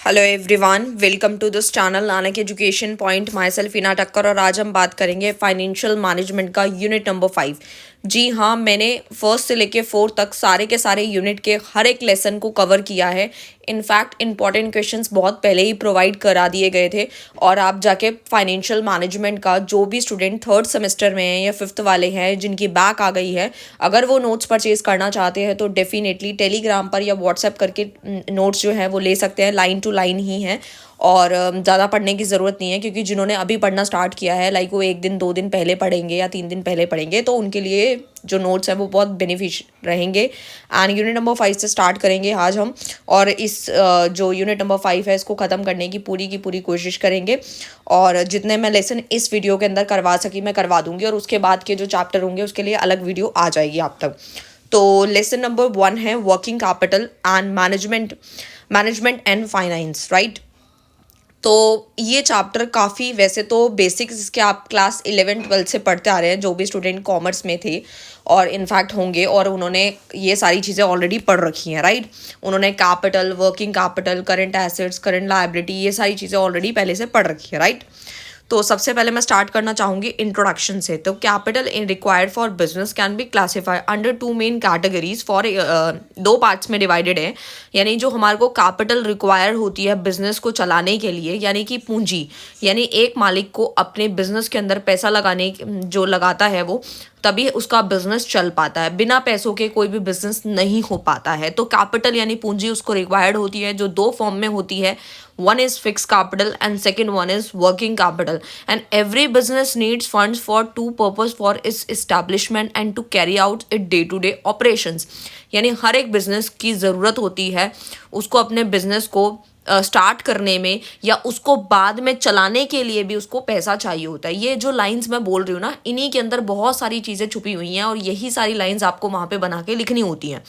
Hello everyone, welcome to this channel Nanak education point. Myself Ina Takkar और आज हम बात करेंगे फाइनेंशियल मैनेजमेंट का यूनिट नंबर 5। जी हाँ, मैंने फर्स्ट से लेके 4 तक सारे के सारे यूनिट के हर एक लेसन को कवर किया है। इनफैक्ट इंपॉर्टेंट क्वेश्चंस बहुत पहले ही प्रोवाइड करा दिए गए थे और आप जाके फाइनेंशियल मैनेजमेंट का जो भी स्टूडेंट थर्ड सेमेस्टर में है या फिफ्थ वाले हैं जिनकी बैक आ गई है, अगर वो नोट्स परचेज करना चाहते हैं तो डेफिनेटली टेलीग्राम पर या व्हाट्सएप करके नोट्स जो है वो ले सकते हैं। लाइन टू लाइन ही है और ज़्यादा पढ़ने की ज़रूरत नहीं है, क्योंकि जिन्होंने अभी पढ़ना स्टार्ट किया है लाइक वो 1 दिन 2 दिन पहले पढ़ेंगे या 3 दिन पहले पढ़ेंगे तो उनके लिए जो नोट्स हैं वो बहुत बेनिफिशियल रहेंगे। एंड यूनिट नंबर 5 से स्टार्ट करेंगे आज हम, और इस जो यूनिट नंबर 5 है इसको ख़त्म करने की पूरी कोशिश करेंगे। और जितने मैं लेसन इस वीडियो के अंदर करवा सकी मैं करवा दूंगी, और उसके बाद के जो चैप्टर होंगे उसके लिए अलग वीडियो आ जाएगी आप तक। तो लेसन नंबर 1 है working capital and management and finance, right. तो ये चैप्टर काफ़ी, वैसे तो बेसिक्स इसके आप क्लास 11-12 से पढ़ते आ रहे हैं जो भी स्टूडेंट कॉमर्स में थे और इनफैक्ट होंगे, और उन्होंने ये सारी चीज़ें ऑलरेडी पढ़ रखी हैं, राइट। उन्होंने capital, working capital, current assets, current liability, ये सारी चीज़ें ऑलरेडी पहले से पढ़ रखी है, राइट। तो सबसे पहले मैं स्टार्ट करना चाहूँगी इंट्रोडक्शन से। तो capital in required for business can be classified under 2 main categories for 2 parts में डिवाइडेड है। यानी जो हमारे को कैपिटल रिक्वायर होती है बिजनेस को चलाने के लिए, यानी कि पूंजी, यानी एक मालिक को अपने बिजनेस के अंदर पैसा लगाने जो लगाता है वो तभी उसका बिजनेस चल पाता है। बिना पैसों के कोई भी बिजनेस नहीं हो पाता है। तो कैपिटल यानी पूंजी उसको रिक्वायर्ड होती है, जो 2 फॉर्म में होती है। one is fixed capital and second one is working capital, and every business needs funds for 2 purpose for its establishment and to carry out its day to day operations। यानी हर एक business की ज़रूरत होती है उसको अपने बिजनेस को start करने में या उसको बाद में चलाने के लिए भी उसको पैसा चाहिए होता है। ये जो लाइंस मैं बोल रही हूँ ना, इन्हीं के अंदर बहुत सारी चीज़ें छुपी हुई हैं और यही सारी लाइंस आपको वहाँ पे बना के लिखनी होती हैं।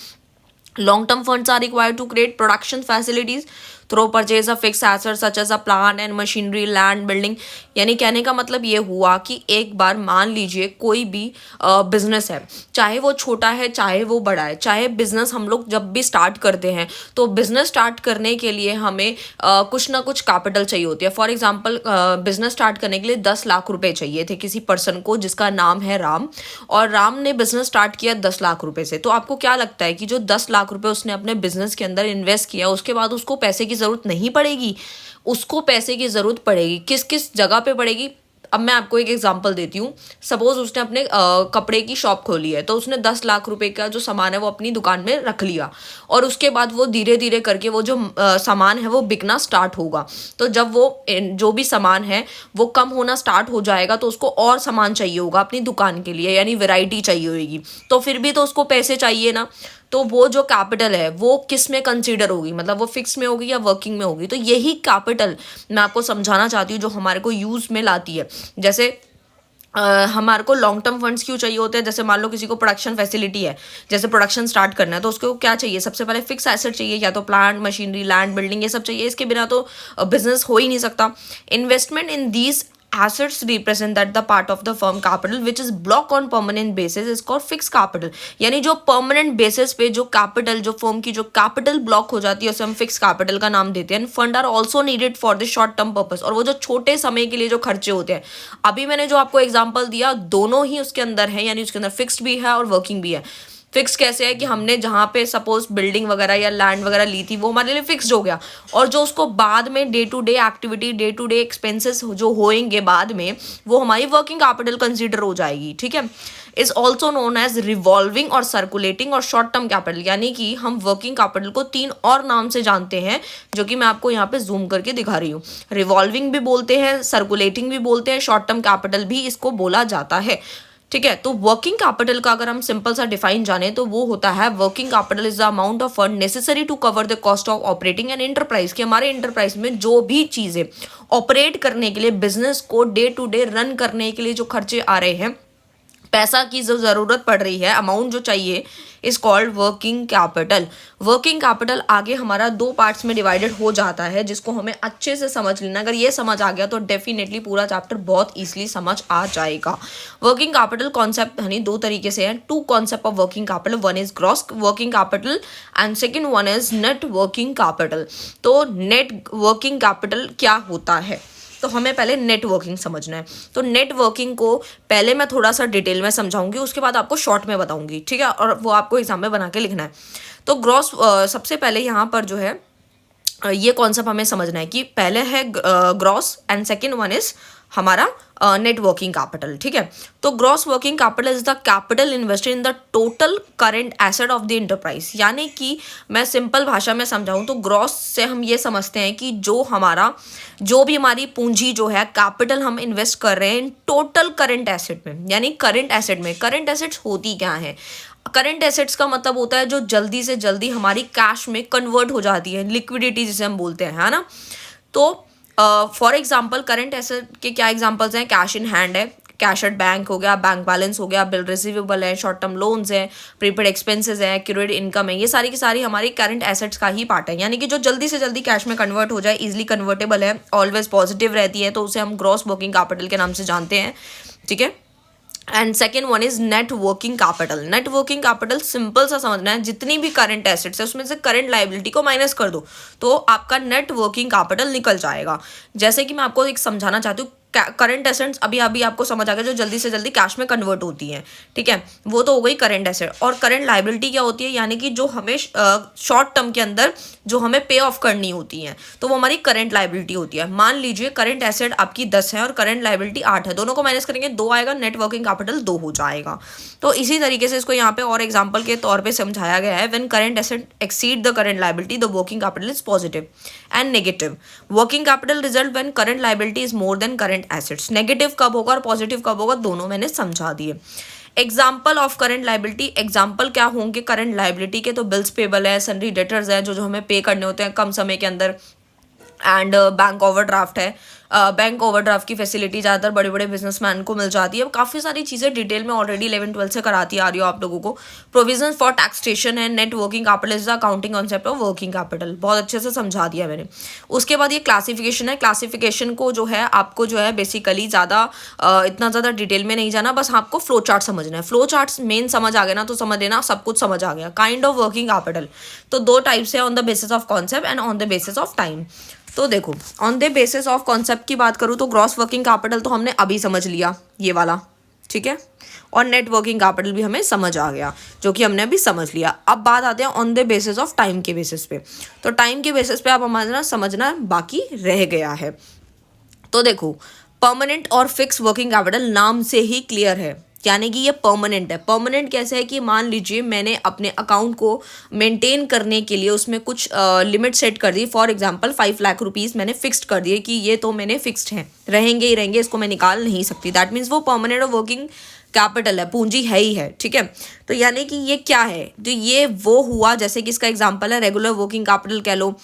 Long term funds are required to create production facilities through purchase of fixed assets such as a plant and machinery, land, building। यानी कहने का मतलब ये हुआ कि एक बार मान लीजिए कोई भी बिजनेस है, चाहे वो छोटा है चाहे वो बड़ा है, चाहे बिजनेस हम लोग जब भी स्टार्ट करते हैं तो बिजनेस स्टार्ट करने के लिए हमें कुछ ना कुछ कैपिटल चाहिए होती है। फॉर एग्जांपल बिजनेस स्टार्ट करने के लिए 10 लाख रुपए चाहिए थे किसी पर्सन को जिसका नाम है राम, और राम ने बिजनेस स्टार्ट किया 10 लाख रुपए से। तो आपको क्या लगता है कि जो 10 लाख रुपए उसने अपने बिजनेस के अंदर इन्वेस्ट किया उसके बाद उसको पैसे की ज़रूरत नहीं पड़ेगी? उसको पैसे की ज़रूरत पड़ेगी। किस किस जगह पे पड़ेगी? अब मैं आपको एक एग्जांपल देती हूँ। सपोज उसने अपने कपड़े की शॉप खोली है, तो उसने 10 लाख रुपए का जो सामान है वो अपनी दुकान में रख लिया, और उसके बाद वो धीरे धीरे करके वो जो सामान है वो बिकना स्टार्ट होगा। तो जब वो जो भी सामान है वो कम होना स्टार्ट हो जाएगा तो उसको और सामान चाहिए होगा अपनी दुकान के लिए, यानी वैरायटी चाहिए होगी। तो फिर भी तो उसको पैसे चाहिए ना। तो वो जो कैपिटल है वो किस में कंसीडर होगी, मतलब वो फिक्स में होगी या वर्किंग में होगी? तो यही कैपिटल मैं आपको समझाना चाहती हूँ जो हमारे को यूज़ में लाती है। जैसे हमारे को लॉन्ग टर्म फंड्स क्यों चाहिए होते हैं? जैसे मान लो किसी को प्रोडक्शन फैसिलिटी है, जैसे प्रोडक्शन स्टार्ट करना है, तो उसको क्या चाहिए? सबसे पहले फिक्स एसेट चाहिए, या तो प्लांट, मशीनरी, लैंड, बिल्डिंग, ये सब चाहिए। इसके बिना तो बिजनेस हो ही नहीं सकता। Investment in these assets represent that the part of the firm capital which is block on permanent basis is called fixed capital। यानी जो permanent basis पे जो capital, जो firm की जो capital block हो जाती है उसे हम fixed capital का नाम देते हैं। fund are also needed for the short term purpose, और वो जो छोटे समय के लिए जो खर्चे होते हैं, अभी मैंने जो आपको एग्जांपल दिया दोनों ही उसके अंदर है, यानी उसके अंदर फिक्स्ड भी है और वर्किंग भी है। फिक्स कैसे है कि हमने जहाँ पे सपोज बिल्डिंग वगैरह या लैंड वगैरह ली थी वो हमारे लिए फिक्स्ड हो गया, और जो उसको बाद में day to day activity, day to day expenses जो होएंगे बाद में, वो हमारी वर्किंग कैपिटल कंसीडर हो जाएगी, ठीक है। Is also known as revolving और सर्कुलेटिंग और शॉर्ट टर्म कैपिटल। यानी कि हम वर्किंग कैपिटल को 3 और नाम से जानते हैं जो कि मैं आपको यहाँ पे जूम करके दिखा रही हूँ। रिवॉल्विंग भी बोलते हैं, सर्कुलेटिंग भी बोलते हैं, शॉर्ट टर्म कैपिटल भी इसको बोला जाता है, ठीक है। तो वर्किंग कैपिटल का अगर हम सिंपल सा डिफाइन जाने तो वो होता है working capital is the amount of fund necessary to cover the cost of operating an enterprise. कि हमारे एंटरप्राइज में जो भी चीज़ें ऑपरेट करने के लिए, बिजनेस को डे टू डे रन करने के लिए जो खर्चे आ रहे हैं, पैसा की जो ज़रूरत पड़ रही है, अमाउंट जो चाहिए, is called working capital. Working capital आगे हमारा दो पार्ट्स में डिवाइडेड हो जाता है, जिसको हमें अच्छे से समझ लेना। अगर ये समझ आ गया तो डेफिनेटली पूरा चैप्टर बहुत ईजिली समझ आ जाएगा। वर्किंग कैपिटल कॉन्सेप्ट हनी दो तरीके से है, two concept of working capital, one is gross working capital and second one is net working capital. तो नेट वर्किंग कैपिटल क्या होता है, तो हमें पहले नेटवर्किंग समझना है। तो नेटवर्किंग को पहले मैं थोड़ा सा डिटेल में समझाऊंगी, उसके बाद आपको शॉर्ट में बताऊंगी, ठीक है, और वो आपको एग्जाम में बना के लिखना है। तो ग्रॉस सबसे पहले यहाँ पर जो है ये कॉन्सेप्ट हमें समझना है कि पहले है gross and second one is हमारा नेट वर्किंग कैपिटल, ठीक है। तो gross working capital is the capital invested in the total current asset of the enterprise. यानी कि मैं सिंपल भाषा में समझाऊं तो ग्रॉस से हम ये समझते हैं कि जो भी हमारी पूंजी जो है, कैपिटल हम इन्वेस्ट कर रहे हैं टोटल करेंट एसेट में, यानी करेंट एसेट में। करेंट एसेट्स होती क्या है? करंट एसेट्स का मतलब होता है जो जल्दी से जल्दी हमारी कैश में कन्वर्ट हो जाती है, लिक्विडिटी जिसे हम बोलते हैं, है ना। तो फॉर एग्जांपल करंट एसेट के क्या एग्जांपल्स हैं? कैश इन हैंड है, कैश एट बैंक हो गया, बैंक बैलेंस हो गया, बिल रिसीवेबल है, शॉर्ट टर्म लोन्स है, प्रीपेड एक्सपेंसेस है, एक्यूरेट इनकम है। ये सारी की सारी हमारी करंट एसेट्स का ही पार्ट है, यानी कि जो जल्दी से जल्दी कैश में कन्वर्ट हो जाए, इजिली कन्वर्टेबल है, ऑलवेज पॉजिटिव रहती है, तो उसे हम ग्रॉस वर्किंग कैपिटल के नाम से जानते हैं, ठीक है। And second one is net working capital. Net working capital simple सा समझना है, जितनी भी करंट एसेट्स है उसमें से करंट लाइबिलिटी को माइनस कर दो तो आपका नेट वर्किंग कैपिटल निकल जाएगा। जैसे कि मैं आपको एक समझाना चाहती हूँ, करंट एसेट्स अभी आपको समझ आ गया, जो जल्दी से जल्दी कैश में कन्वर्ट होती हैं, ठीक है, वो तो हो गई करंट एसेट। और करंट लाइबिलिटी क्या होती है? यानी कि जो हमें शॉर्ट टर्म के अंदर जो हमें पे ऑफ करनी होती है, तो वो हमारी करंट लाइबिलिटी होती है। मान लीजिए करंट एसेट आपकी 10 है और करंट लाइबिलिटी 8 है, दोनों को माइनस करेंगे 2 आएगा, नेट वर्किंग कैपिटल 2 हो जाएगा। तो इसी तरीके से इसको यहाँ पे और एग्जाम्पल के तौर पर समझाया गया है, when current asset exceed the current liability the working capital is positive and negative. Working capital result when current liability is more than current assets. Negative कब होगा और पॉजिटिव कब होगा, दोनों मैंने समझा दिए। Example of current liability, example क्या होंगे करंट लाइबिलिटी के? तो बिल्स पेबल है, सन्ड्री डेटर्स है, जो हमें पे करने होते हैं कम समय के अंदर, एंड बैंक ओवरड्राफ्ट है। बैंक ओवरड्राफ्ट की फैसिलिटी ज़्यादातर बड़े बड़े बिजनेसमैन को मिल जाती है। काफ़ी सारी चीज़ें डिटेल में ऑलरेडी 11-12 से कराती आ रही हो आप लोगों को। प्रोविजन फॉर टैक्सेशन है। Net working capital is the accounting concept of working capital, बहुत अच्छे से समझा दिया मैंने। उसके बाद ये क्लासिफिकेशन है। क्लासिफिकेशन को जो है आपको जो है बेसिकली इतना ज़्यादा डिटेल में नहीं जाना, बस आपको फ्लो चार्ट समझना है। फ्लो चार्ट मेन समझ आ गया ना, तो समझ लेना सब कुछ समझ आ गया। काइंड ऑफ वर्किंग कैपिटल तो दो टाइप्स है, on the basis of concept and on the basis of time. तो देखो, on the basis of concept की बात करूँ तो ग्रॉस वर्किंग कैपिटल तो हमने अभी समझ लिया, ये वाला, ठीक है, और नेट वर्किंग कैपिटल भी हमें समझ आ गया, जो कि हमने अभी समझ लिया। अब बात आते हैं on the basis of time के बेसिस पे। तो टाइम के बेसिस पे आप हमारा समझना बाकी रह गया है। तो देखो, परमानेंट और फिक्स वर्किंग कैपिटल नाम से ही क्लियर है, यानी कि ये परमानेंट है। परमानेंट कैसे है कि मान लीजिए मैंने अपने अकाउंट को मेंटेन करने के लिए उसमें कुछ लिमिट सेट कर दी, फॉर एग्जांपल 5 लाख रुपीज़ मैंने फिक्स्ड कर दिए कि ये तो मैंने फिक्स्ड है, रहेंगे ही रहेंगे, इसको मैं निकाल नहीं सकती। दैट मीन्स वो परमानेंट और वर्किंग कैपिटल है, पूंजी है ही है, ठीक है। तो यानी कि ये क्या है? तो ये वो हुआ, जैसे कि इसका एग्जांपल है रेगुलर वर्किंग कैपिटल कह लो,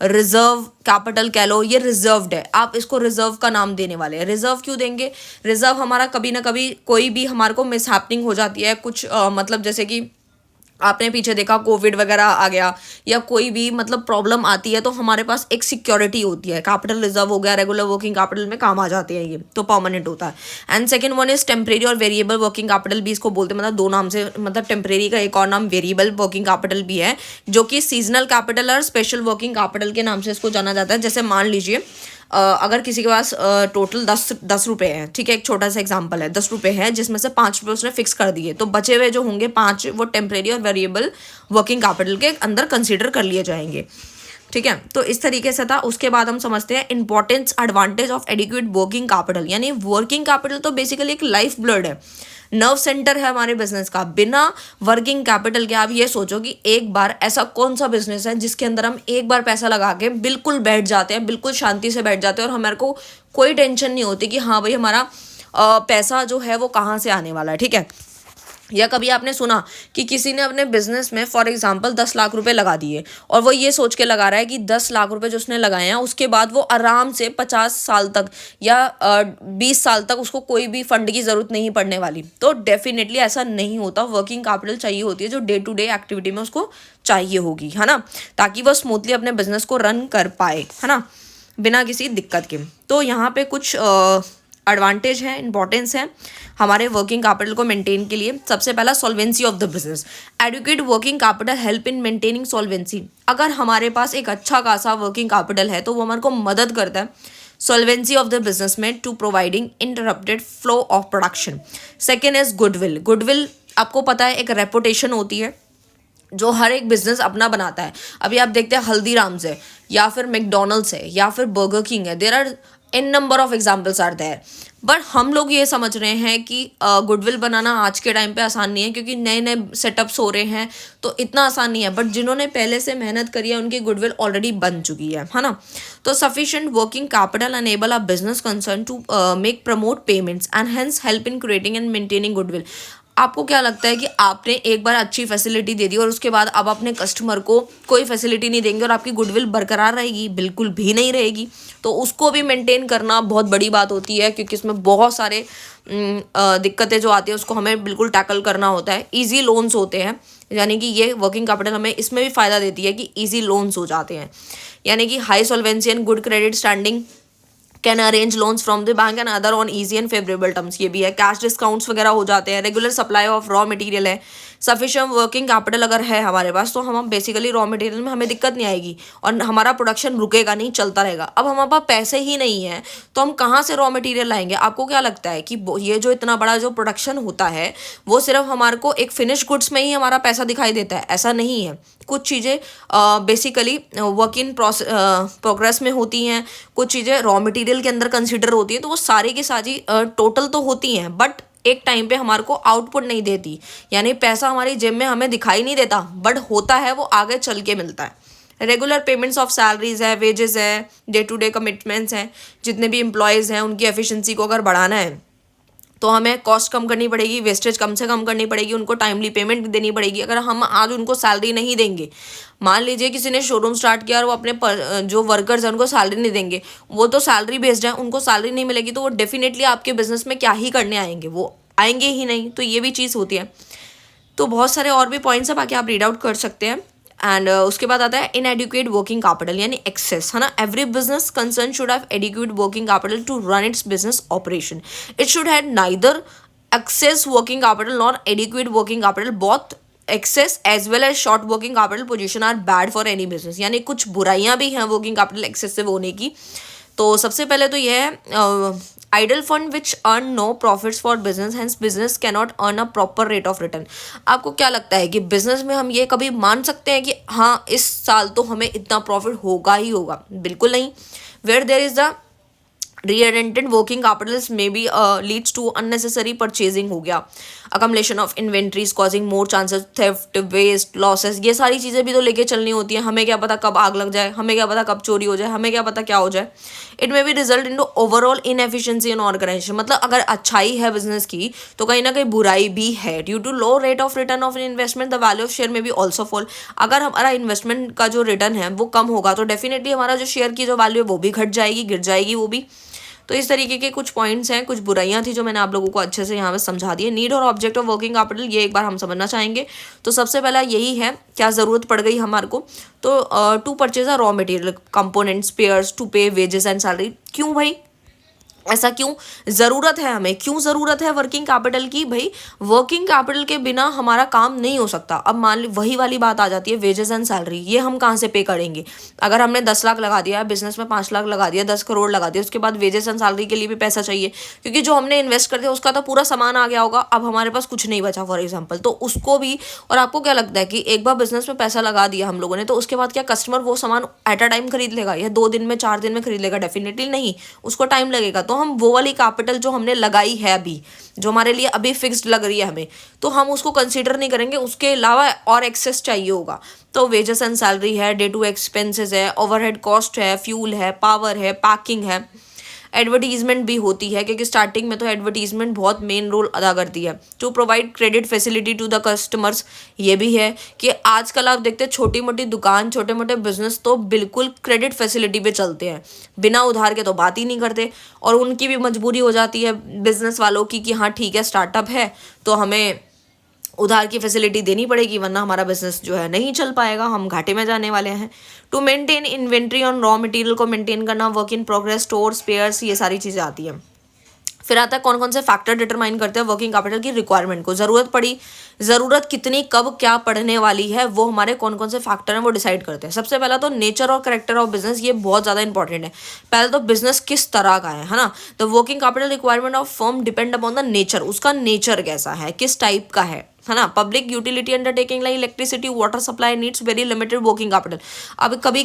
रिजर्व कैपिटल कह लो, ये रिजर्व्ड है, आप इसको रिजर्व का नाम देने वाले हैं। रिजर्व क्यों देंगे? रिजर्व हमारा कभी ना कभी कोई भी हमारे को मिसहैपनिंग हो जाती है, कुछ मतलब जैसे कि आपने पीछे देखा कोविड वगैरह आ गया या कोई भी मतलब प्रॉब्लम आती है, तो हमारे पास एक सिक्योरिटी होती है। कैपिटल रिजर्व हो गया, रेगुलर वर्किंग कैपिटल में काम आ जाते हैं, ये तो परमानेंट होता है। And second one is temporary और वेरिएबल वर्किंग कैपिटल भी इसको बोलते हैं, मतलब दो नाम से, मतलब टेम्परेरी का एक और नाम वेरिएबल वर्किंग कैपिटल भी है, जो कि सीजनल कैपिटल और स्पेशल वर्किंग कैपिटल के नाम से इसको जाना जाता है। जैसे मान लीजिए अगर किसी के पास टोटल 10 रुपये हैं, ठीक है, एक छोटा सा एग्जांपल है, 10 रुपये है जिसमें से 5 रुपये उसने फिक्स कर दिए, तो बचे हुए जो होंगे 5 वो टेम्परेरी और वेरिएबल वर्किंग कैपिटल के अंदर कंसीडर कर लिए जाएंगे, ठीक है। तो इस तरीके से था। उसके बाद हम समझते हैं importance advantage of adequate working capital, यानी वर्किंग कैपिटल तो बेसिकली एक लाइफ ब्लड है, नर्व सेंटर है हमारे बिजनेस का। बिना वर्किंग कैपिटल के आप ये सोचो कि एक बार ऐसा कौन सा बिजनेस है जिसके अंदर हम एक बार पैसा लगा के बिल्कुल बैठ जाते हैं, बिल्कुल शांति से बैठ जाते हैं और हमारे को कोई टेंशन नहीं होती कि हाँ भाई हमारा पैसा जो है वो कहाँ से आने वाला है, ठीक है। या कभी आपने सुना कि किसी ने अपने बिजनेस में फॉर एग्जांपल 10 लाख रुपए लगा दिए और वो ये सोच के लगा रहा है कि 10 लाख रुपए जो उसने लगाए हैं उसके बाद वो आराम से 50 साल तक या 20 साल तक उसको कोई भी फंड की ज़रूरत नहीं पड़ने वाली। तो डेफिनेटली ऐसा नहीं होता। वर्किंग कैपिटल चाहिए होती है जो डे टू डे एक्टिविटी में उसको चाहिए होगी, है ना, ताकि वह स्मूथली अपने बिजनेस को रन कर पाए, है ना, बिना किसी दिक्कत के। तो यहाँ पे कुछ एडवांटेज है, इंपॉर्टेंस है हमारे वर्किंग कैपिटल को मेंटेन के लिए। सबसे पहला, solvency of the business. Adequate working capital help in maintaining solvency. अगर हमारे पास एक अच्छा खासा वर्किंग कैपिटल है तो वो हमारे को मदद करता है सॉल्वेंसी ऑफ द बिजनेस में to providing interrupted flow of production. Second is goodwill. Goodwill आपको पता है एक रेपुटेशन होती है जो हर एक बिजनेस अपना बनाता है। अभी आप देखते हैं हल्दीराम्स है या फिर मैकडोनल्ड्स है या फिर बर्गर किंग है, there are in number of examples are there. But हम लोग ये समझ रहे हैं कि गुडविल बनाना आज के टाइम पे आसान नहीं है क्योंकि नए नए सेटअप्स हो रहे हैं तो इतना आसान नहीं है। बट जिन्होंने पहले से मेहनत करी है उनकी गुडविल ऑलरेडी बन चुकी है ना। तो sufficient working capital enable a business concern to make promote payments and hence help in creating and maintaining goodwill. आपको क्या लगता है कि आपने एक बार अच्छी फैसिलिटी दे दी और उसके बाद अब अपने कस्टमर को कोई फैसिलिटी नहीं देंगे और आपकी गुडविल बरकरार रहेगी? बिल्कुल भी नहीं रहेगी। तो उसको भी मेंटेन करना बहुत बड़ी बात होती है क्योंकि इसमें बहुत सारे दिक्कतें जो आती है उसको हमें बिल्कुल टैकल करना होता है। ईजी लोन्स होते हैं, यानी कि ये वर्किंग कैपिटल हमें इसमें भी फ़ायदा देती है कि ईजी लोन्स हो जाते हैं, यानी कि high solvency and good credit standing can arrange loans from the bank and other on easy and favourable terms. ये भी है। कैश डिस्काउंट्स वगैरह हो जाते हैं। Regular supply of raw material है। सफिशिएंट वर्किंग कैपिटल अगर है हमारे पास तो हम बेसिकली रॉ मटेरियल में हमें दिक्कत नहीं आएगी और हमारा प्रोडक्शन रुकेगा नहीं, चलता रहेगा। अब हमारे पास पैसे ही नहीं है तो हम कहाँ से रॉ मटेरियल लाएंगे? आपको क्या लगता है कि ये जो इतना बड़ा जो प्रोडक्शन होता है वो सिर्फ हमारे को एक फिनिश गुड्स में ही हमारा पैसा दिखाई देता है? ऐसा नहीं है। कुछ चीज़ें बेसिकली वर्क इन प्रोग्रेस में होती हैं, कुछ चीज़ें रॉ मटेरियल के अंदर कंसिडर होती हैं। तो वो सारी की सारी टोटल तो होती हैं बट एक टाइम पे हमारे को आउटपुट नहीं देती, यानी पैसा हमारी जेब में हमें दिखाई नहीं देता बट होता है वो आगे चल के मिलता है। रेगुलर पेमेंट्स ऑफ सैलरीज है, वेजेस है, डे टू डे कमिटमेंट्स हैं। जितने भी एम्प्लॉयज़ हैं उनकी एफिशिएंसी को अगर बढ़ाना है तो हमें कॉस्ट कम करनी पड़ेगी, वेस्टेज कम से कम करनी पड़ेगी, उनको टाइमली पेमेंट देनी पड़ेगी। अगर हम आज उनको सैलरी नहीं देंगे, मान लीजिए किसी ने शोरूम स्टार्ट किया और वो अपने जो वर्कर्स हैं उनको सैलरी नहीं देंगे, वो तो सैलरी बेस्ड है, उनको सैलरी नहीं मिलेगी तो वो डेफिनेटली आपके बिजनेस में क्या ही करने आएंगे? वो आएंगे ही नहीं। तो ये भी चीज़ होती है। तो बहुत सारे और भी पॉइंट्स है, बाकी आप रीड आउट कर सकते हैं। एंड उसके बाद आता है इनएडिक्वेट वर्किंग कैपिटल यानी एक्सेस, है ना। Every business concern should have adequate working capital to run its business operation. It should have neither excess working capital nor adequate working capital. Both excess as well as short working capital position are bad for any business, यानी कुछ बुराइयां भी हैं working capital excessive होने की। तो सबसे पहले तो यह है idle fund which earn no profits for business, hence business cannot earn a proper rate of return. आपको क्या लगता है कि बिजनेस में हम ये कभी मान सकते हैं कि हाँ इस साल तो हमें इतना प्रॉफिट होगा ही होगा? बिल्कुल नहीं। Where there is the redundant working capitals may be leads to unnecessary purchasing हो गया, accumulation of inventories causing more chances theft, waste, losses। ये सारी चीज़ें भी तो लेके चलनी होती हैं। हमें क्या पता कब आग लग जाए, हमें क्या पता कब चोरी हो जाए, हमें क्या पता क्या हो जाए। It may be result in overall inefficiency in organisation. मतलब अगर अच्छाई है बिजनेस की तो कहीं ना कहीं बुराई भी है। Due to low rate of return of investment the value of share में भी ऑल्सो फॉल। अगर हमारा इन्वेस्टमेंट का जो रिटर्न है वो कम होगा तो डेफिनेटली हमारा जो शेयर की जो वैल्यू है वो भी घट जाएगी, गिर जाएगी वो भी। तो इस तरीके के कुछ पॉइंट्स हैं, कुछ बुराइयां थी जो मैंने आप लोगों को अच्छे से यहाँ पे समझा दी है। नीड और ऑब्जेक्ट ऑफ वर्किंग कैपिटल ये एक बार हम समझना चाहेंगे। तो सबसे पहला यही है, क्या ज़रूरत पड़ गई हमारे को, तो to purchase a raw material components pairs to pay wages and salary. क्यों भाई ऐसा क्यों ज़रूरत है हमें? क्यों ज़रूरत है वर्किंग कैपिटल की? भाई वर्किंग कैपिटल के बिना हमारा काम नहीं हो सकता। अब मान ली वही वाली बात आ जाती है वेजेस एंड सैलरी, ये हम कहाँ से पे करेंगे? अगर हमने 10 लाख लगा दिया, बिजनेस में 5 लाख लगा दिया, 10 करोड़ लगा दिया, उसके बाद वेजेस एंड सैलरी के लिए भी पैसा चाहिए क्योंकि जो हमने इन्वेस्ट कर दिया उसका तो पूरा सामान आ गया होगा। अब हमारे पास कुछ नहीं बचा फॉर एग्जाम्पल, तो उसको भी। और आपको क्या लगता है कि एक बार बिजनेस में पैसा लगा दिया हम लोगों ने तो उसके बाद क्या कस्टमर वो सामान एट अ टाइम खरीद लेगा या 2 दिन में 4 दिन में खरीद लेगा? डेफिनेटली नहीं, उसको टाइम लगेगा। तो हम वो वाली कैपिटल जो हमने लगाई है अभी, जो हमारे लिए अभी फिक्स्ड लग रही है हमें, तो हम उसको कंसीडर नहीं करेंगे, उसके अलावा और एक्सेस चाहिए होगा। तो वेजेस एंड सैलरी है, डे टू एक्सपेंसेस है, ओवरहेड कॉस्ट है, फ्यूल है, पावर है, पैकिंग है, एडवर्टीजमेंट भी होती है, क्योंकि स्टार्टिंग में तो एडवर्टीजमेंट बहुत मेन रोल अदा करती है। To provide credit facility to the customers, ये भी है कि आजकल आप देखते हैं छोटी मोटी दुकान, छोटे मोटे बिजनेस तो बिल्कुल क्रेडिट फैसिलिटी पे चलते हैं, बिना उधार के तो बात ही नहीं करते। और उनकी भी मजबूरी हो जाती है बिजनेस वालों की कि हाँ ठीक है स्टार्टअप है तो हमें उधार की फैसिलिटी देनी पड़ेगी, वरना हमारा बिजनेस जो है नहीं चल पाएगा, हम घाटे में जाने वाले हैं। To maintain inventory on raw material को मेंटेन करना, work in progress, store, spares, ये सारी चीज़ें आती हैं। फिर आता है कौन कौन से फैक्टर डिटरमाइन करते हैं वर्किंग कैपिटल की रिक्वायरमेंट को। ज़रूरत कितनी, कब क्या पड़ने वाली है, वो हमारे कौन कौन से फैक्टर हैं वो डिसाइड करते हैं। सबसे पहला तो नेचर और करेक्टर ऑफ बिजनेस, ये बहुत ज़्यादा इंपॉर्टेंट है। पहले तो बिजनेस किस तरह का है ना। The working capital requirement of firm depend upon the nature, उसका नेचर कैसा है, किस टाइप का है ना। Public utility undertaking like electricity, water supply needs very limited working capital. अब कभी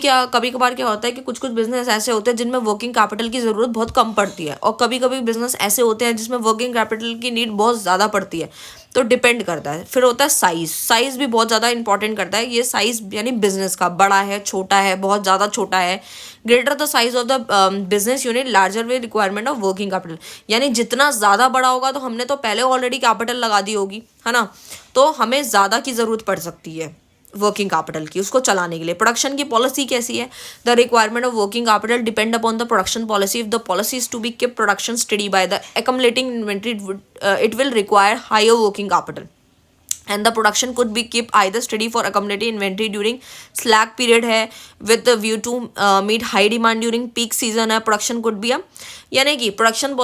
कभार क्या होता है कि कुछ बिजनेस ऐसे होते हैं जिनमें वर्किंग कैपिटल की ज़रूरत बहुत कम पड़ती है, और कभी बिजनेस ऐसे होते हैं जिसमें वर्किंग कैपिटल की नीड बहुत ज़्यादा पड़ती है, तो डिपेंड करता है। फिर होता है साइज़ भी बहुत ज़्यादा इंपॉर्टेंट करता है। ये साइज़ यानी बिजनेस का, बड़ा है, छोटा है, बहुत ज़्यादा छोटा है। Greater the size of the business unit larger way requirement of working capital, यानी जितना ज़्यादा बड़ा होगा तो हमने तो पहले ऑलरेडी कैपिटल लगा दी होगी, है ना, तो हमें ज़्यादा की ज़रूरत पड़ सकती है वर्किंग कैपिटल की, उसको चलाने के लिए। प्रोडक्शन की पॉलिसी कैसी है। The requirement of working capital depend upon the production policy. If the policy is to be keep production study by the accumulating inventory, it will require higher working capital, and the production could be kept either steady for accumulating inventory during slack period है, with the view to meet high demand during peak season है। Production could भी है, यानी कि production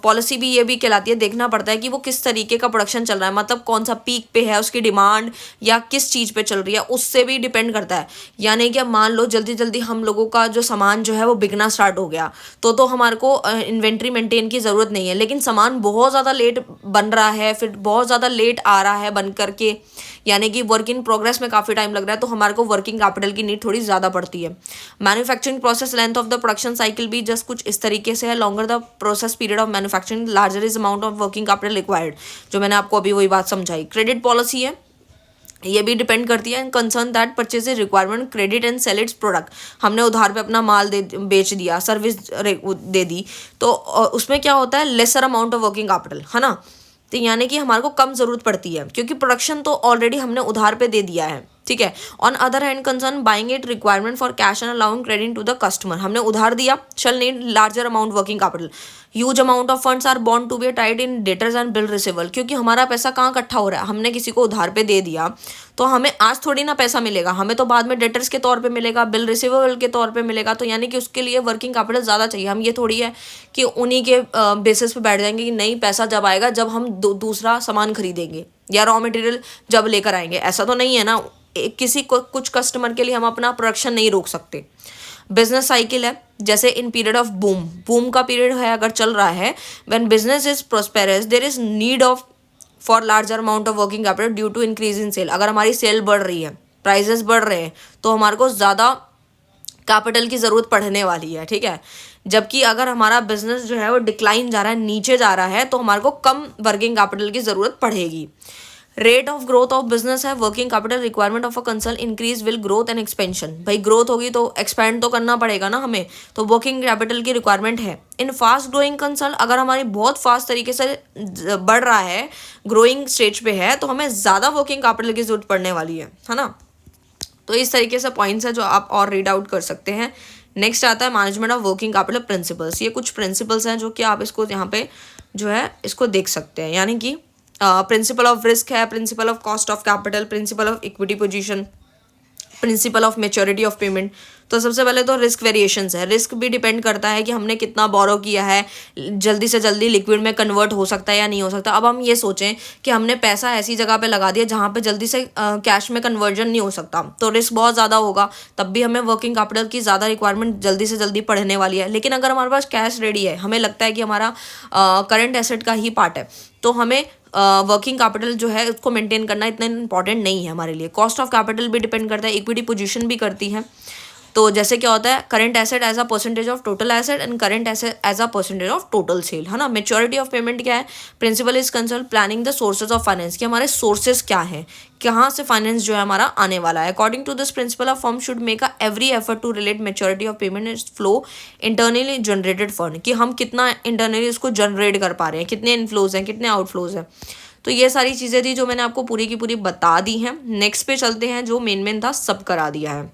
policy भी ये भी कहलाती है, देखना पड़ता है कि वो किस तरीके का प्रोडक्शन चल रहा है, मतलब कौन सा पीक पे है, उसकी डिमांड या किस चीज़ पे चल रही है, उससे भी डिपेंड करता है। यानी कि अब मान लो जल्दी हम लोगों का जो सामान जो है वो बिकना स्टार्ट हो गया, तो हमारे को इन्वेंट्री मेंटेन की ज़रूरत नहीं है, लेकिन सामान बहुत ज़्यादा लेट बन रहा है, फिर बहुत ज़्यादा लेट आ रहा है बन करके, यानी कि वर्क इन प्रोग्रेस में काफ़ी टाइम लग रहा है, तो हमारे को वर्किंग कैपिटल की नीड थोड़ी ज़्यादा पड़ती है। Manufacturing process length of the production cycle भी जस्ट कुछ इस तरीके से है। Longer the process period of manufacturing larger is amount of working capital required, जो मैंने आपको अभी वही बात समझाई। क्रेडिट पॉलिसी है, ये भी डिपेंड करती है। Concern that purchase requirement credit and sale its product, हमने उधार पे अपना माल बेच दिया, सर्विस दे दी, तो उसमें क्या होता है, lesser amount of working capital, है ना, तो यानी कि हमारे को कम ज़रूरत पड़ती है, क्योंकि प्रोडक्शन तो ऑलरेडी हमने उधार पे दे दिया है, ठीक है। On other hand concern buying it requirement for cash and allowing credit to the customer, हमने उधार दिया, shall need larger amount working capital. Huge amount of funds are bond to be tied in debtors and bill receival, क्योंकि हमारा पैसा कहाँ इकट्ठा हो रहा है, हमने किसी को उधार पे दे दिया, तो हमें आज थोड़ी ना पैसा मिलेगा, हमें तो बाद में डेटर्स के तौर पे मिलेगा, बिल रिसीवेबल के तौर पे मिलेगा, तो यानी कि उसके लिए वर्किंग कैपिटल ज़्यादा चाहिए। हम ये थोड़ी है कि उन्हीं के बेसिस पे बैठ जाएंगे कि नहीं पैसा जब आएगा जब हम दूसरा सामान खरीदेंगे या रॉ मटेरियल जब लेकर आएंगे, ऐसा तो नहीं है ना। किसी को कुछ कस्टमर के लिए हम अपना प्रोडक्शन नहीं रोक सकते। बिजनेस साइकिल है, जैसे इन पीरियड ऑफ बूम का पीरियड है अगर चल रहा है, when business is prosperous there is need of for larger amount of working capital due to increase in sale. अगर हमारी सेल बढ़ रही है, प्राइजेस बढ़ रहे हैं, तो हमारे को ज़्यादा कैपिटल की ज़रूरत पड़ने वाली है, ठीक है। जबकि अगर हमारा बिजनेस जो है वो डिक्लाइन जा रहा है, नीचे जा रहा है, तो हमारे को कम वर्किंग कैपिटल की ज़रूरत पड़ेगी। Rate of growth of business है, working capital requirement of a concern increase will growth and expansion. भाई ग्रोथ होगी तो एक्सपेंड तो करना पड़ेगा ना हमें, तो वर्किंग कैपिटल की रिक्वायरमेंट है। इन फास्ट ग्रोइंग कंसर्न, अगर हमारी बहुत फास्ट तरीके से बढ़ रहा है, ग्रोइंग स्टेज पे है, तो हमें ज़्यादा वर्किंग कैपिटल की जरूरत पड़ने वाली है ना। तो इस तरीके से पॉइंट्स है जो आप और रीड आउट कर सकते हैं। नेक्स्ट आता है management of working capital principles. ये कुछ प्रिंसिपल्स हैं जो कि आप इसको यहाँ पे जो है इसको देख सकते हैं, यानी कि प्रिंसिपल ऑफ रिस्क है, principle of cost of capital, principle of equity position, principle of maturity of payment. तो सबसे पहले तो रिस्क वेरिएशंस है। रिस्क भी डिपेंड करता है कि हमने कितना बोरो किया है, जल्दी से जल्दी लिक्विड में कन्वर्ट हो सकता है या नहीं हो सकता। अब हम ये सोचें कि हमने पैसा ऐसी जगह पे लगा दिया जहाँ पे जल्दी से कैश में कन्वर्जन नहीं हो सकता, तो रिस्क बहुत ज़्यादा होगा, तब भी हमें वर्किंग कैपिटल की ज़्यादा रिक्वायरमेंट जल्दी से जल्दी पड़ने वाली है। लेकिन अगर हमारे पास कैश रेडी है, हमें लगता है कि हमारा करंट एसेट का ही पार्ट है, तो हमें वर्किंग कैपिटल जो है उसको मेंटेन करना इतना इंपॉर्टेंट नहीं है हमारे लिए। कॉस्ट ऑफ कैपिटल भी डिपेंड करता है, इक्विटी पोजीशन भी करती है। तो जैसे क्या होता है current asset as a percentage of total asset and current asset as a percentage of total sale, है ना। मेच्योरिटी ऑफ पेमेंट क्या है, principle is concern planning the sources of finance, कि हमारे सोर्सेज क्या है, कहाँ से फाइनेंस जो है हमारा आने वाला है। According to this principle of firm should make a every effort to relate maturity of payment is flow internally generated fund, कि हम कितना इंटरनली इसको जनरेट कर पा रहे हैं, कितने इनफ्लोज हैं कितने आउटफ्लोज हैं। तो ये सारी चीज़ें थी जो मैंने आपको पूरी की पूरी बता दी हैं। नेक्स्ट पे चलते हैं, जो मेन था सब करा दिया है।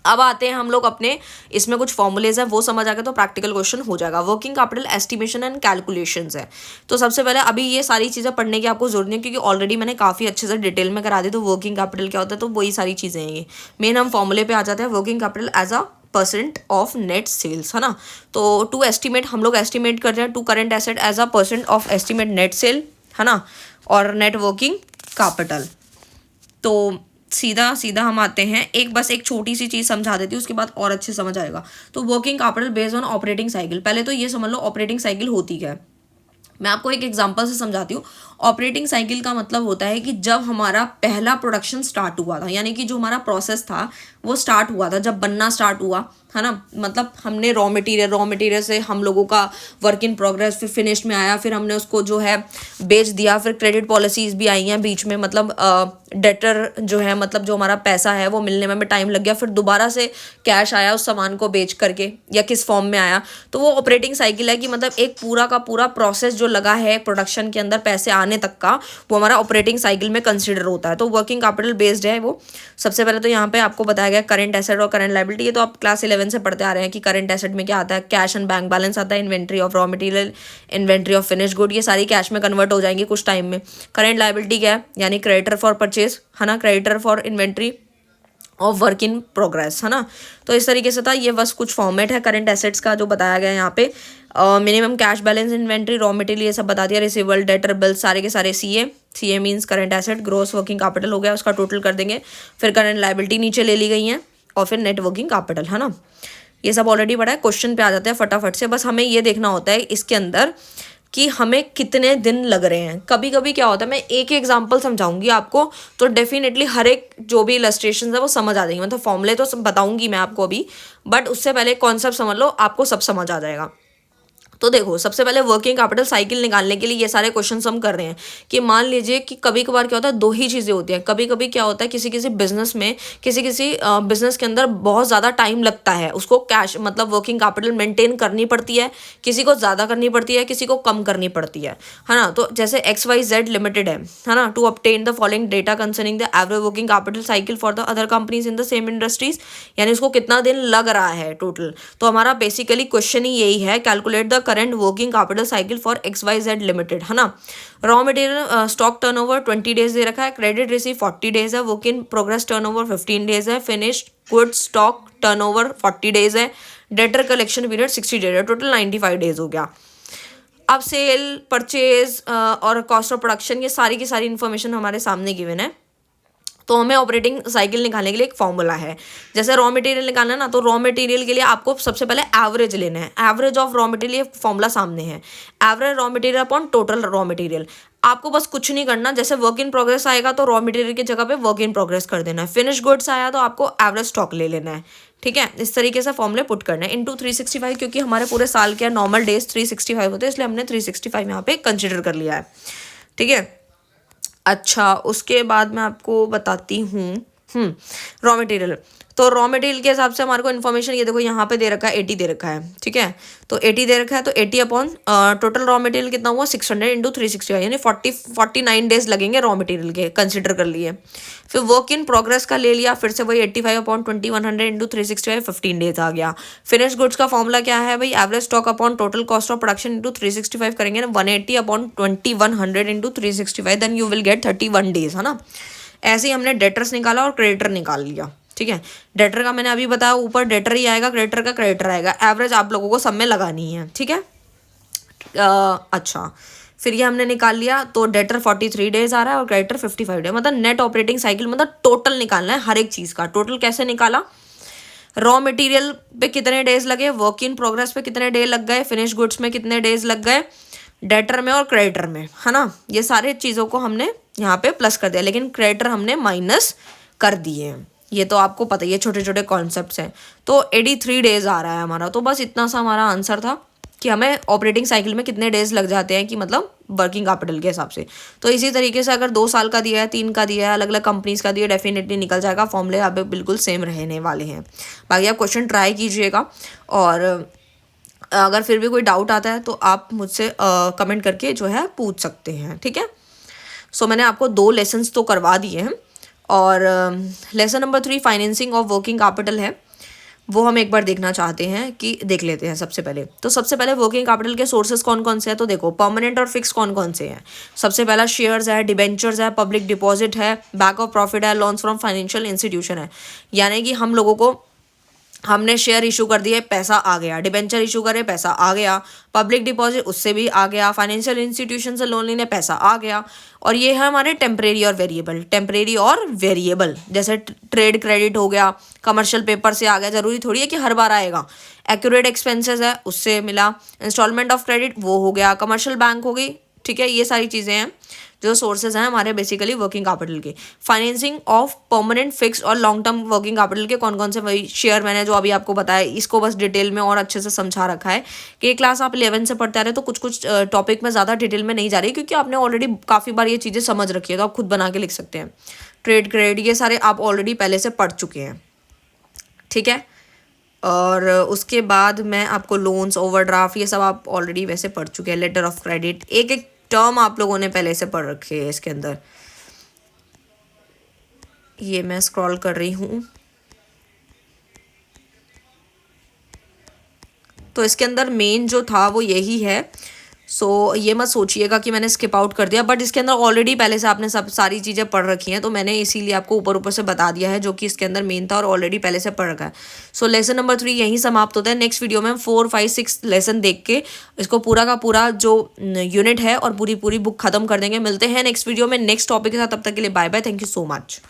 अब आते हैं हम लोग अपने, इसमें कुछ फॉर्मूलेज है वो समझ आ गया तो प्रैक्टिकल क्वेश्चन हो जाएगा। Working capital estimation and calculations है। तो सबसे पहले अभी ये सारी चीज़ें पढ़ने की आपको जरूरत नहीं, क्योंकि ऑलरेडी मैंने काफ़ी अच्छे से डिटेल में करा दी। तो वर्किंग कैपिटल क्या होता है, तो वही सारी चीज़ें हैं ये। मेन हम फॉर्मूले पे आ जाते हैं। Working capital as a percent of net sales, है ना। तो टू एस्टिमेट, हम लोग एस्टिमेट कर रहे हैं to current asset as a percent of estimate net sale, है ना, और नेट वर्किंग कैपिटल। तो सीधा सीधा हम आते हैं, एक बस एक छोटी सी चीज़ समझा देती हूँ, उसके बाद और अच्छे समझ आएगा। तो working capital based on operating cycle, पहले तो ये समझ लो ऑपरेटिंग साइकिल होती क्या है। मैं आपको एक एग्जांपल से समझाती हूँ। ऑपरेटिंग साइकिल का मतलब होता है कि जब हमारा पहला प्रोडक्शन स्टार्ट हुआ था, यानी कि जो हमारा प्रोसेस था वो स्टार्ट हुआ था, जब बनना स्टार्ट हुआ, है ना। मतलब हमने रॉ मटेरियल से हम लोगों का वर्क इन प्रोग्रेस, फिर फिनिश में आया, फिर हमने उसको जो है बेच दिया, फिर क्रेडिट पॉलिसीज भी आई हैं बीच में, मतलब डेटर जो है, मतलब जो हमारा पैसा है वो मिलने में टाइम लग गया, फिर दोबारा से कैश आया उस सामान को बेच करके, या किस फॉर्म में आया। तो वो ऑपरेटिंग साइकिल है कि मतलब एक पूरा का पूरा प्रोसेस जो लगा है प्रोडक्शन के अंदर पैसे आने तक का, वो हमारा ऑपरेटिंग साइकिल में कंसिडर होता है। तो वर्किंग कैपिटल बेस्ड है वो। सबसे पहले तो यहाँ पे आपको बताया गया करंट एसेट और करंट लायबिलिटी। ये तो आप क्लास 11 से पढ़ते आ रहे हैं कि करंट एसेट में क्या आता है, कैश एंड बैंक बैलेंस आता है, inventory of raw material, inventory of finish good, ये सारी कैश में कन्वर्ट हो जाएंगी कुछ टाइम में। करंट लायबिलिटी क्या है, यानी क्रेडिटर फॉर परचेज, है ना, creditor for inventory of work in progress, है ना। तो इस तरीके से था, ये बस कुछ फॉर्मेट है करंट एसेट्स का जो बताया गया है यहाँ पे। Minimum cash balance, inventory, raw material, ये सब बता दिया। रिसीवेबल, डेटर, बिल, सारे के सारे CA means current asset. Gross working capital हो गया, उसका टोटल कर देंगे। फिर करंट लायबिलिटी नीचे ले ली गई है, और फिर नेट वर्किंग कैपिटल, है ना। ये सब ऑलरेडी पढ़ा है। क्वेश्चन पे आ जाते हैं फटाफट से। बस हमें ये देखना होता है इसके अंदर कि हमें कितने दिन लग रहे हैं। कभी कभी क्या होता है, मैं एक एग्जांपल समझाऊंगी आपको, तो डेफिनेटली हर एक जो भी इलस्ट्रेशन है वो समझ आ जाएंगे। मतलब फॉर्मूले तो बताऊंगी मैं आपको अभी, बट उससे पहले कॉन्सेप्ट समझ लो, आपको सब समझ आ जाएगा। तो देखो, सबसे पहले वर्किंग कैपिटल साइकिल निकालने के लिए ये सारे क्वेश्चन हम कर रहे हैं कि मान लीजिए कि कभी कभार क्या होता है, दो ही चीज़ें होती हैं। कभी कभी क्या होता है, किसी किसी बिजनेस में, किसी बिजनेस के अंदर बहुत ज़्यादा टाइम लगता है, उसको कैश मतलब वर्किंग कैपिटल मेंटेन करनी पड़ती है, किसी को ज़्यादा करनी पड़ती है, किसी को कम करनी पड़ती है ना। तो जैसे XYZ लिमिटेड है ना, to obtain the following data concerning the average working capital cycle for the other companies in the same industries, यानी उसको कितना दिन लग रहा है टोटल। तो हमारा बेसिकली क्वेश्चन ही यही है, calculate the current working capital cycle for XYZ limited, है ना। Raw material stock turnover 20 days दे रखा है, क्रेडिट रिसीव 40 डेज है, work in progress turnover 15 days है, finished goods stock turnover 40 days है, डेटर कलेक्शन पीरियड 60 डेज है, total 95 days हो गया। अब सेल, परचेज और कॉस्ट ऑफ प्रोडक्शन, ये सारी की सारी इन्फॉर्मेशन हमारे सामने गिवन है। तो हमें ऑपरेटिंग साइकिल निकालने के लिए एक फॉर्मूला है। जैसे रॉ मटेरियल निकालना है ना, तो रॉ मटेरियल के लिए आपको सबसे पहले एवरेज लेना है। एवरेज ऑफ रॉ मटेरियल, ये फॉर्मूला सामने है, average raw material upon total raw material. आपको बस कुछ नहीं करना, जैसे वर्क इन प्रोग्रेस आएगा तो रॉ मटेरियल की जगह पे वर्क इन प्रोग्रेस कर देना है। फिनिश गुड्स आया तो आपको एवरेज स्टॉक ले लेना है, ठीक है। इस तरीके से फॉर्मूले पुट करना है इंटू 365, क्योंकि हमारे पूरे साल के नॉर्मल डेज 365 होते हैं, इसलिए हमने 365 यहाँ पे कंसिडर कर लिया है, ठीक है। अच्छा, उसके बाद मैं आपको बताती हूँ रॉ मटेरियल। तो रॉ मटेरियल के हिसाब से हमारे को इन्फॉर्मेशन, ये देखो यहाँ पे दे रखा है 80 दे रखा है, ठीक है। तो 80 दे रखा है, तो 80 अपॉन टोटल रॉ मटेरियल कितना हुआ 600 इंटू 365, यानी 49 डेज लगेंगे रॉ मटेरियल के, कंसिडर कर लिए। फिर वर्क इन प्रोग्रेस का ले लिया, फिर से वही 85 अपॉन 2100 इंटू 365, 15 डेज आ गया। फिनिश गुड्स का फॉर्मूला क्या है भाई, average stock upon total cost of production into 365 करेंगे ना, 180 upon 2100 into 365, then you will get 31 days, है ना। ऐसे ही हमने डेटर्स निकाला और क्रेडिटर निकाल लिया, ठीक है। डेटर का मैंने अभी बताया, ऊपर डेटर ही आएगा, क्रेडिटर का क्रेडिटर आएगा। एवरेज आप लोगों को सब में लगानी है, ठीक है। अच्छा, फिर ये हमने निकाल लिया, तो डेटर 43 डेज आ रहा है और क्रेडिटर 55 डेज। मतलब नेट ऑपरेटिंग साइकिल, मतलब टोटल निकालना है हर एक चीज़ का। टोटल कैसे निकाला, रॉ मटेरियल पे कितने डेज लगे, वर्क इन प्रोग्रेस पे कितने डे लग गए, फिनिश गुड्स में कितने डेज लग गए, डेटर में और क्रेडिटर में, है ना। ये सारे चीज़ों को हमने यहाँ पे प्लस कर दिया, लेकिन क्रेडिटर हमने माइनस कर दिए, ये तो आपको पता ही है, छोटे छोटे कॉन्सेप्ट्स हैं। तो 83 डेज आ रहा है हमारा। तो बस इतना सा हमारा आंसर था कि हमें ऑपरेटिंग साइकिल में कितने डेज लग जाते हैं, कि मतलब वर्किंग कैपिटल के हिसाब से। तो इसी तरीके से अगर 2 साल का दिया है, 3 का दिया है, अलग अलग कंपनीज का दिया है, डेफिनेटली निकल जाएगा। फॉर्मूले अब बिल्कुल सेम रहने वाले हैं। बाकी आप क्वेश्चन ट्राई कीजिएगा, और अगर फिर भी कोई डाउट आता है तो आप मुझसे कमेंट करके जो है पूछ सकते हैं, ठीक है। सो मैंने आपको 2 लेसन्स तो करवा दिए हैं, और lesson number 3 financing of working capital है, वो हम एक बार देखना चाहते हैं, कि देख लेते हैं सबसे पहले। तो सबसे पहले वर्किंग कैपिटल के सोर्सेज कौन कौन से हैं, तो देखो परमानेंट और फिक्स कौन कौन से हैं। सबसे पहला शेयर्स है, डिबेंचर्स है, पब्लिक डिपॉजिट है, बैक ऑफ प्रॉफिट है, लोन्स फ्रॉम फाइनेंशियल इंस्टीट्यूशन है। यानी कि हम लोगों को, हमने शेयर इशू कर दिए, पैसा आ गया, डिबेंचर इशू करे, पैसा आ गया, पब्लिक डिपॉजिट उससे भी आ गया, फाइनेंशियल इंस्टीट्यूशन से लोन लेने पैसा आ गया। और ये है हमारे टेम्परेरी और वेरिएबल। टेम्परेरी और वेरिएबल जैसे ट्रेड क्रेडिट हो गया, कमर्शियल पेपर से आ गया, जरूरी थोड़ी है कि हर बार आएगा। एक्यूरेट एक्सपेंसेस है, उससे मिला। इंस्टॉलमेंट ऑफ क्रेडिट वो हो गया, कमर्शियल बैंक हो गई, ठीक है। ये सारी चीज़ें हैं जो सोर्सेज हैं हमारे बेसिकली वर्किंग कैपिटल के। फाइनेंसिंग ऑफ परमानेंट, फिक्स और लॉन्ग टर्म वर्किंग कैपिटल के कौन कौन से, वही शेयर मैंने जो अभी आपको बताया, इसको बस डिटेल में और अच्छे से समझा रखा है कि ये क्लास आप 11 से पढ़ते आ रहे, तो कुछ कुछ टॉपिक में ज़्यादा डिटेल में नहीं जा रही, क्योंकि आपने ऑलरेडी काफ़ी बार ये चीज़ें समझ रखी है, तो आप खुद बना के लिख सकते हैं। ट्रेड क्रेडिट ये सारे आप ऑलरेडी पहले से पढ़ चुके हैं, ठीक है। और उसके बाद मैं आपको लोन्स, ओवरड्राफ्ट, ये सब आप ऑलरेडी वैसे पढ़ चुके हैं। लेटर ऑफ क्रेडिट, एक एक टर्म आप लोगों ने पहले से पढ़ रखे है इसके अंदर। ये मैं स्क्रॉल कर रही हूँ, तो इसके अंदर मेन जो था वो यही है। सो ये मत सोचिएगा कि मैंने स्किप आउट कर दिया, बट इसके अंदर ऑलरेडी पहले से आपने सब सारी चीज़ें पढ़ रखी हैं, तो मैंने इसीलिए आपको ऊपर ऊपर से बता दिया है जो कि इसके अंदर मेन था और ऑलरेडी पहले से पढ़ रखा है। सो लेसन नंबर 3 यहीं समाप्त होता है। नेक्स्ट वीडियो में हम 4, 5, 6 लेसन देख के इसको पूरा का पूरा जो यूनिट है और पूरी पूरी बुक खत्म कर देंगे। मिलते हैं नेक्स्ट वीडियो में नेक्स्ट टॉपिक के साथ, तब तक के लिए bye bye, thank you so much.